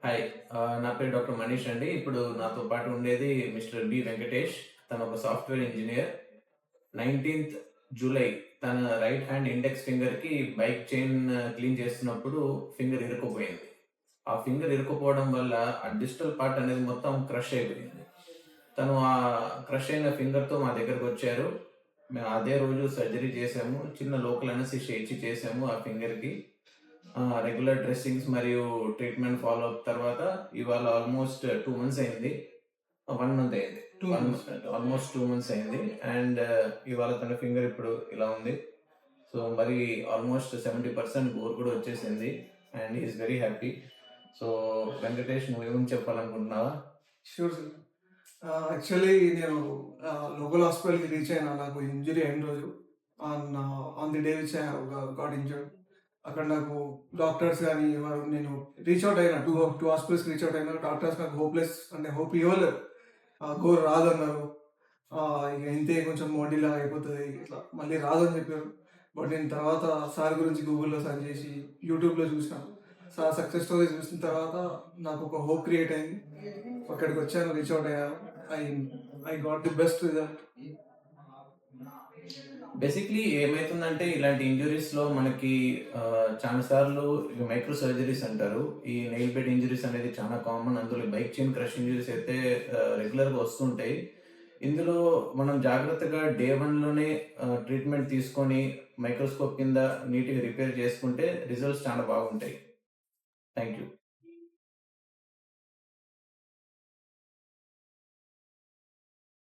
Hi. నా పేరు doctor Manish అండి. ఇప్పుడు నాతో పాటు ఉండేది మిస్టర్ బి. వెంకటేష్. తను ఒక సాఫ్ట్‌వేర్ ఇంజినీర్. 19థ్ జూలై తన రైట్ హ్యాండ్ ఇండెక్స్ ఫింగర్‌కి బైక్ చైన్ క్లీన్ చేస్తున్నప్పుడు ఫింగర్ ఇరుక్కుపోయింది. ఆ ఫింగర్ ఇరుక్కుపోవడం వల్ల ఆ డిజిటల్ పార్ట్ అనేది మొత్తం క్రష్ అయిపోయింది. తను ఆ క్రష్ అయిన ఫింగర్‌తో మా దగ్గరకొచ్చారు. మేము అదే రోజు సర్జరీ చేశాము. చిన్న లోకల్ అనస్థీషియా ఇచ్చి చేశాము ఆ ఫింగర్‌కి. రెగ్యులర్ డ్రెస్సింగ్స్ మరియు ట్రీట్మెంట్ ఫాలో అప్ తర్వాత ఇవాళ ఆల్మోస్ట్ 2 మంత్స్ అయింది. 1 మంత్ అయింది. 2 1 మంత్స్. ఆల్మోస్ట్ 2 మంత్స్ అయింది. అండ్ ఇవాళ తన ఫింగర్ ఇప్పుడు ఇలా ఉంది. సో, మరి ఆల్మోస్ట్ 70% గోర్ కూడా వచ్చేసింది. And he is very happy. So, Venkatesh నువ్వేమని చెప్పాలనుకుంటున్నావా? Sure sir. యాక్చువల్లీ నేను లోకల్ హాస్పిటల్‌కి రీచ్ అయినా. నాకు ఇంజ్యూరీ అయిన రోజు on the day which I have got injured. అక్కడ నాకు డాక్టర్స్ గాని ఎవరు నేను రీచ్ ఔట్ అయినా. 2 హాస్పిటల్స్‌కి రీచ్ ఔట్ అయినా. డాక్టర్స్ నాకు హోప్ ఇవ్వలేదు. గోర్ రాదన్నారు. ఇక ఇంతే కొంచెం మొండిలాగా అయిపోతది. ఇట్లా మళ్ళీ రాదని చెప్పారు. బట్ నేను తర్వాత సార్ గురించి గూగుల్‌లో సెర్చ్ చేసి, యూట్యూబ్‌లో చూసినా. సార్ సక్సెస్ స్టోరీ చూసిన తర్వాత నాకు ఒక హోప్ క్రియేట్ అయింది. అక్కడికొచ్చాను, రీచ్ ఔట్ అయ్యాను. I I got the best result. Basically ఏమైతుందంటే ఇలాంటి ఇంజ్యూరీస్‌లో మనకి చాలా సార్లు మైక్రో సర్జరీస్ అంటారు. ఈ నెయిల్ బెడ్ ఇంజ్యూరీస్ అనేది చాలా కామన్. అందులో బైక్ చైన్ క్రష్ ఇంజ్యూరీస్ అయితే రెగ్యులర్‌గా వస్తుంటాయి. ఇందులో మనం జాగ్రత్తగా డే 1లోనే ట్రీట్మెంట్ తీసుకొని మైక్రోస్కోప్ కింద నీట్‌గా రిపేర్ చేసుకుంటే రిజల్ట్స్ చాలా బాగుంటాయి. Thank you.